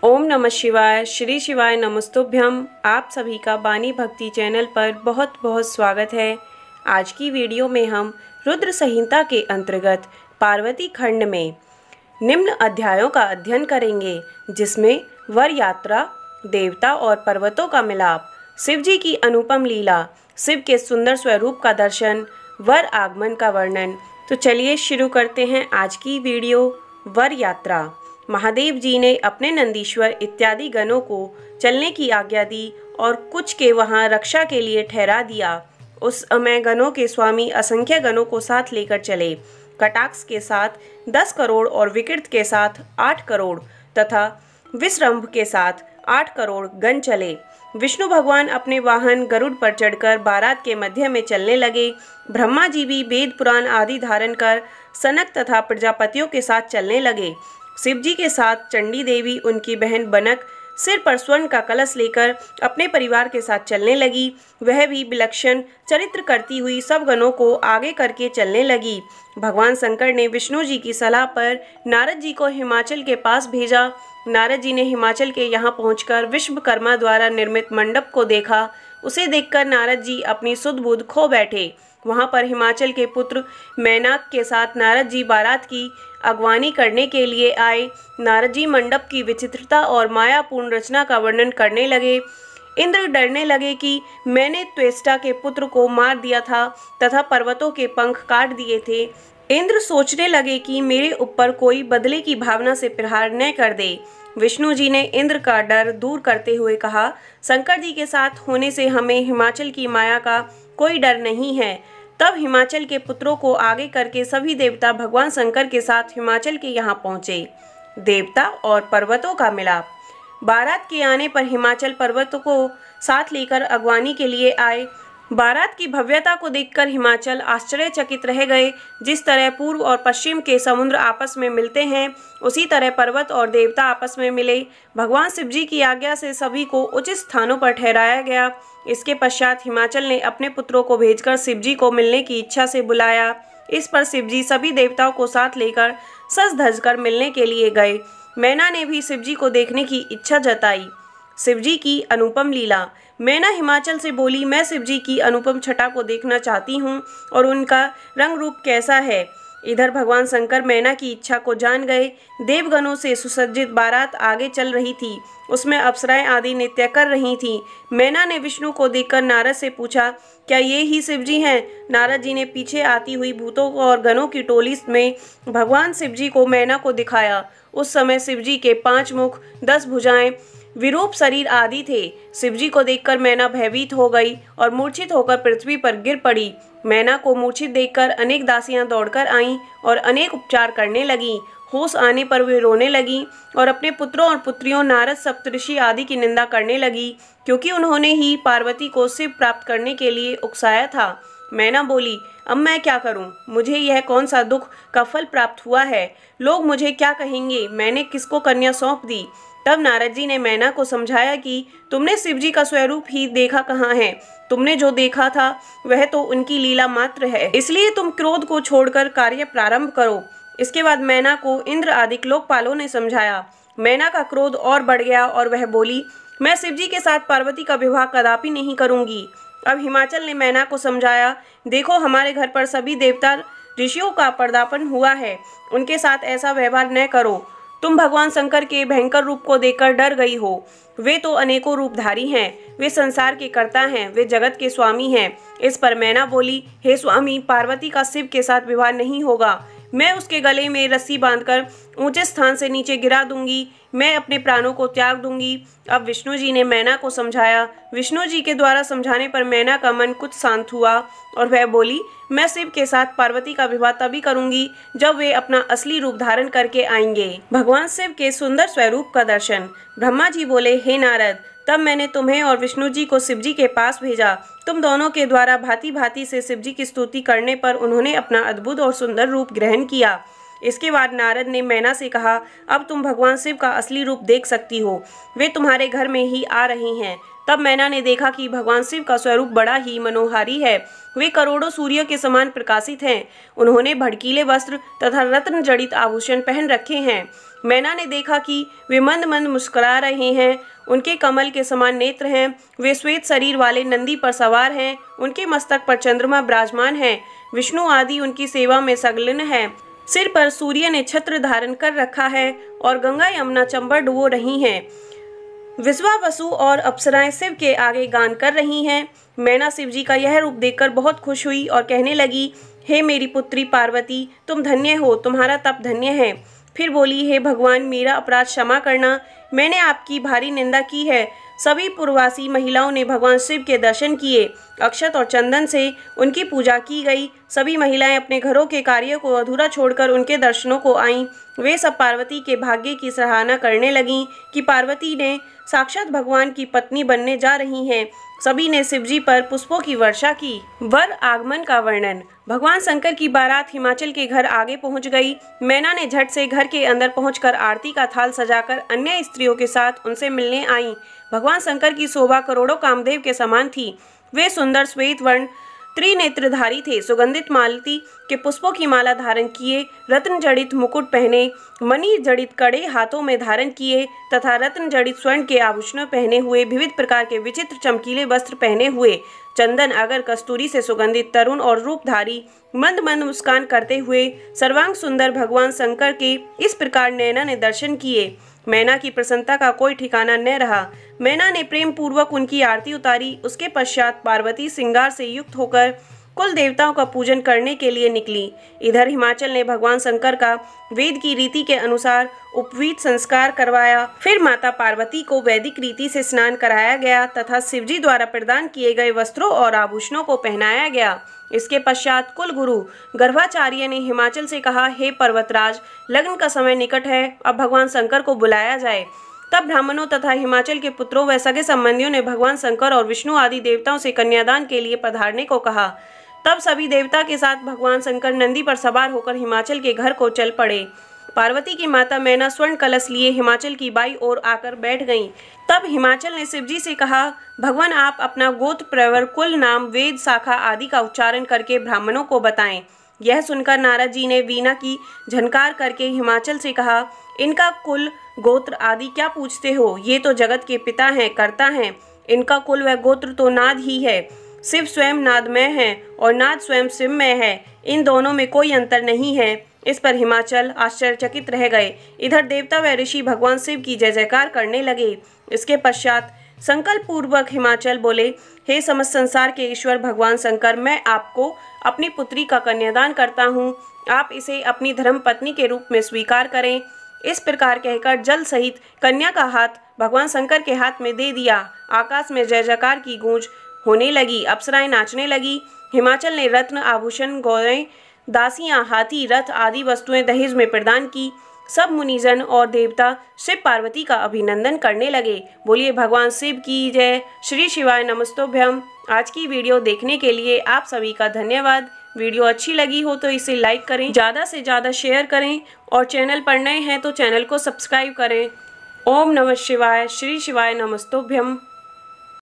ओम नमः शिवाय। श्री शिवाय नमस्तुभ्यम। आप सभी का बानी भक्ति चैनल पर बहुत बहुत स्वागत है। आज की वीडियो में हम रुद्र संहिता के अंतर्गत पार्वती खंड में निम्न अध्यायों का अध्ययन करेंगे, जिसमें वर यात्रा, देवता और पर्वतों का मिलाप, शिव जी की अनुपम लीला, शिव के सुंदर स्वरूप का दर्शन, वर आगमन का वर्णन। तो चलिए शुरू करते हैं आज की वीडियो। वर यात्रा। महादेव जी ने अपने नंदीश्वर इत्यादि गणों को चलने की आज्ञा दी और कुछ के वहां रक्षा के लिए ठहरा दिया। उस समय गणों के स्वामी असंख्य गणों को साथ लेकर चले। कटाक्ष के साथ 10 करोड़ और विकृत के साथ 8 करोड़ तथा विश्रंभ के साथ 8 करोड़ गण चले। विष्णु भगवान अपने वाहन गरुड़ पर चढ़कर बारात के मध्य में चलने लगे। ब्रह्मा जी भी वेद पुराण आदि धारण कर सनक तथा प्रजापतियों के साथ चलने लगे। शिव जी के साथ चंडी देवी, उनकी बहन बनक सिर पर स्वर्ण का कलश लेकर अपने परिवार के साथ चलने लगी। वह भी विलक्षण चरित्र करती हुई सब गणों को आगे करके चलने लगी। भगवान शंकर ने विष्णु जी की सलाह पर नारद जी को हिमाचल के पास भेजा। नारद जी ने हिमाचल के यहाँ पहुंचकर विश्वकर्मा द्वारा निर्मित मंडप को देखा। उसे देखकर नारद जी अपनी सुध बुध खो बैठे। वहां पर हिमाचल के पुत्र मैनाक के साथ नारद जी बारात की अगवानी करने के लिए आए। नारद जी मंडप की विचित्रता और मायापूर्ण रचना का वर्णन करने लगे। इंद्र डरने लगे कि मैंने त्वेष्टा के पुत्र को मार दिया था तथा पर्वतों के पंख काट दिए थे। इंद्र सोचने लगे कि मेरे ऊपर कोई बदले की भावना से प्रहार न कर दे। विष्णु जी ने इंद्र का डर दूर करते हुए कहा, शंकर जी के साथ होने से हमें हिमाचल की माया का कोई डर नहीं है। तब हिमाचल के पुत्रों को आगे करके सभी देवता भगवान शंकर के साथ हिमाचल के यहाँ पहुँचे। देवता और पर्वतों का मिलाप। बारात के आने पर हिमाचल पर्वतों को साथ लेकर अगवानी के लिए आए। बारात की भव्यता को देखकर हिमाचल आश्चर्यचकित रह गए। जिस तरह पूर्व और पश्चिम के समुद्र आपस में मिलते हैं, उसी तरह पर्वत और देवता आपस में मिले। भगवान शिव जी की आज्ञा से सभी को उचित स्थानों पर ठहराया गया। इसके पश्चात हिमाचल ने अपने पुत्रों को भेजकर शिव जी को मिलने की इच्छा से बुलाया। इस पर शिव जी सभी देवताओं को साथ लेकर सज धज कर मिलने के लिए गए। मैना ने भी शिव जी को देखने की इच्छा जताई। शिव जी की अनुपम लीला। मैना हिमाचल से बोली, मैं शिव जी की अनुपम छटा को देखना चाहती हूँ और उनका रंग रूप कैसा है। इधर भगवान शंकर मैना की इच्छा को जान गए। देवगणों से सुसज्जित बारात आगे चल रही थी। उसमें अप्सराएं आदि नृत्य कर रही थीं। मैना ने विष्णु को देखकर नारद से पूछा, क्या ये ही शिव जी हैं? नारद जी ने पीछे आती हुई भूतों और गणों की टोली में भगवान शिव जी को मैना को दिखाया। उस समय शिव जी के 5 मुख, 10 भुजाएं, विरूप शरीर आदि थे। शिवजी को देखकर मैना भयभीत हो गई और मूर्छित होकर पृथ्वी पर गिर पड़ी। मैना को मूर्छित देखकर अनेक दासियां दौड़कर आईं और अनेक उपचार करने लगीं। होश आने पर वे रोने लगीं और अपने पुत्रों और पुत्रियों नारद, सप्तऋषि आदि की निंदा करने लगी, क्योंकि उन्होंने ही पार्वती को शिव प्राप्त करने के लिए उकसाया था। मैना बोली, अब मैं क्या करूं? मुझे यह कौन सा दुख का फल प्राप्त हुआ है? लोग मुझे क्या कहेंगे? मैंने किसको कन्या सौंप दी? तब नारद जी ने मैना को समझाया कि तुमने शिव जी का स्वरूप ही देखा कहाँ है। तुमने जो देखा था वह तो उनकी लीला मात्र है, इसलिए तुम क्रोध को छोड़कर कार्य प्रारंभ करो। इसके बाद मैना को इंद्र आदि लोकपालों ने समझाया। मैना का क्रोध और बढ़ गया और वह बोली, मैं शिव जी के साथ पार्वती का विवाह कदापि नहीं करूंगी। अब हिमाचल ने मैना को समझाया, देखो हमारे घर पर सभी देवता ऋषियों का पदार्पण हुआ है, उनके साथ ऐसा व्यवहार न करो। तुम भगवान शंकर के भयंकर रूप को देखकर डर गई हो। वे तो अनेकों रूपधारी हैं, वे संसार के कर्ता हैं, वे जगत के स्वामी हैं। इस पर मैना बोली, हे स्वामी, पार्वती का शिव के साथ विवाह नहीं होगा। मैं उसके गले में रस्सी बांधकर ऊंचे स्थान से नीचे गिरा दूंगी। मैं अपने प्राणों को त्याग दूंगी। अब विष्णु जी ने मैना को समझाया। विष्णु जी के द्वारा समझाने पर मैना का मन कुछ शांत हुआ और वह बोली, मैं शिव के साथ पार्वती का विवाह तभी करूंगी जब वे अपना असली रूप धारण करके आएंगे। भगवान शिव के सुंदर स्वरूप का दर्शन। ब्रह्मा जी बोले, हे नारद, तब मैंने तुम्हें और विष्णु जी को शिव जी के पास भेजा। तुम दोनों के द्वारा भांति भांति से शिव जी की स्तुति करने पर उन्होंने अपना अद्भुत और सुंदर रूप ग्रहण किया। इसके बाद नारद ने मैना से कहा, अब तुम भगवान शिव का असली रूप देख सकती हो। वे तुम्हारे घर में ही आ रहे हैं। तब मैना ने देखा कि भगवान शिव का स्वरूप बड़ा ही मनोहारी है। वे करोड़ों सूर्य के समान प्रकाशित हैं। उन्होंने भड़कीले वस्त्र तथा रत्न जड़ित आभूषण पहन रखे हैं। मैना ने देखा कि वे मंद मंद मुस्कुरा रहे हैं। उनके कमल के समान नेत्र हैं। वे श्वेत शरीर वाले नंदी पर सवार हैं। उनके मस्तक पर चंद्रमा विराजमान है। विष्णु आदि उनकी सेवा में संलग्न है। सिर पर सूर्य ने छत्र धारण कर रखा है और गंगा यमुना चंबल डुबो रही हैं। विश्वा वसु और अप्सराएं शिव के आगे गान कर रही हैं। मैना शिव जी का यह रूप देखकर बहुत खुश हुई और कहने लगी, हे मेरी पुत्री पार्वती, तुम धन्य हो, तुम्हारा तप धन्य है। फिर बोली, हे भगवान, मेरा अपराध क्षमा करना, मैंने आपकी भारी निंदा की है। सभी पूर्ववासी महिलाओं ने भगवान शिव के दर्शन किए। अक्षत और चंदन से उनकी पूजा की गई। सभी महिलाएं अपने घरों के कार्यों को अधूरा छोड़कर उनके दर्शनों को आईं। वे सब पार्वती के भाग्य की सराहना करने लगीं कि पार्वती ने साक्षात भगवान की पत्नी बनने जा रही हैं। सभी ने शिवजी पर पुष्पों की वर्षा की। वर आगमन का वर्णन। भगवान शंकर की बारात हिमाचल के घर आगे पहुंच गई। मैना ने झट से घर के अंदर पहुंचकर आरती का थाल सजाकर अन्य स्त्रियों के साथ उनसे मिलने आईं। भगवान शंकर की शोभा करोड़ों कामदेव के समान थी। वे सुंदर श्वेत वर्ण त्रिनेत्रधारी थे। सुगंधित मालती के पुष्पों की माला धारण किए, रत्न जड़ित मुकुट पहने, मणि जड़ित कड़े हाथों में धारण किए तथा रत्न जड़ित स्वर्ण के आभूषण पहने हुए, विविध प्रकार के विचित्र चमकीले वस्त्र पहने हुए, चंदन अगर कस्तूरी से सुगंधित तरुण और रूपधारी, मंद मंद मुस्कान करते हुए सर्वांग सुंदर भगवान शंकर के इस प्रकार नैना ने दर्शन किए। मैना की प्रसन्नता का कोई ठिकाना न रहा। मैना ने प्रेम पूर्वक उनकी आरती उतारी। उसके पश्चात पार्वती श्रृंगार से युक्त होकर कुल देवताओं का पूजन करने के लिए निकली। इधर हिमाचल ने भगवान शंकर का वेद की रीति के अनुसार उपवीत संस्कार करवाया। फिर माता पार्वती को वैदिक रीति से स्नान कराया गया तथा शिवजी द्वारा प्रदान किए गए वस्त्रों और आभूषणों को पहनाया गया। इसके पश्चात कुल गुरु गर्भाचार्य ने हिमाचल से कहा, हे पर्वतराज, लग्न का समय निकट है, अब भगवान शंकर को बुलाया जाए। तब ब्राह्मणों तथा हिमाचल के पुत्रों व सगे संबंधियों ने भगवान शंकर और विष्णु आदि देवताओं से कन्यादान के लिए पधारने को कहा। तब सभी देवता के साथ भगवान शंकर नंदी पर सवार होकर हिमाचल के घर को चल पड़े। पार्वती की माता मैना स्वर्ण कलश लिए हिमाचल की बाई ओर आकर बैठ गईं। तब हिमाचल ने शिवजी से कहा, भगवान, आप अपना गोत्र, प्रवर, कुल, नाम, वेद, शाखा आदि का उच्चारण करके ब्राह्मणों को बताएं। यह सुनकर नारद जी ने वीणा की झनकार करके हिमाचल से कहा, इनका कुल, गोत्र आदि क्या पूछते हो? ये तो जगत के पिता हैं, कर्ता हैं। इनका कुल व गोत्र तो नाद ही है। शिव स्वयं नादमय है और नाद स्वयं शिवमय है। इन दोनों में कोई अंतर नहीं है। इस पर हिमाचल आश्चर्यचकित रह गए। इधर देवता व ऋषि भगवान शिव की जय जयकार करने लगे। इसके पश्चात संकल्प पूर्वक हिमाचल बोले, हे समस्त संसार के ईश्वर भगवान शंकर, मैं आपको अपनी पुत्री का कन्यादान करता हूँ। आप इसे अपनी धर्म पत्नी के रूप में स्वीकार करें। इस प्रकार कहकर जल सहित कन्या का हाथ भगवान शंकर के हाथ में दे दिया। आकाश में जय जयकार की गूंज होने लगी। अप्सराएं नाचने लगी। हिमाचल ने रत्न, आभूषण, गौरें, दासियां, हाथी, रथ आदि वस्तुएं दहेज में प्रदान की। सब मुनिजन और देवता शिव पार्वती का अभिनंदन करने लगे। बोलिए भगवान शिव की जय। श्री शिवाय नमस्तोभ्यम। आज की वीडियो देखने के लिए आप सभी का धन्यवाद। वीडियो अच्छी लगी हो तो इसे लाइक करें, ज़्यादा से ज़्यादा शेयर करें और चैनल पर नए हैं तो चैनल को सब्सक्राइब करें। ओम नमः शिवाय। श्री शिवाय नमस्तोभ्यम।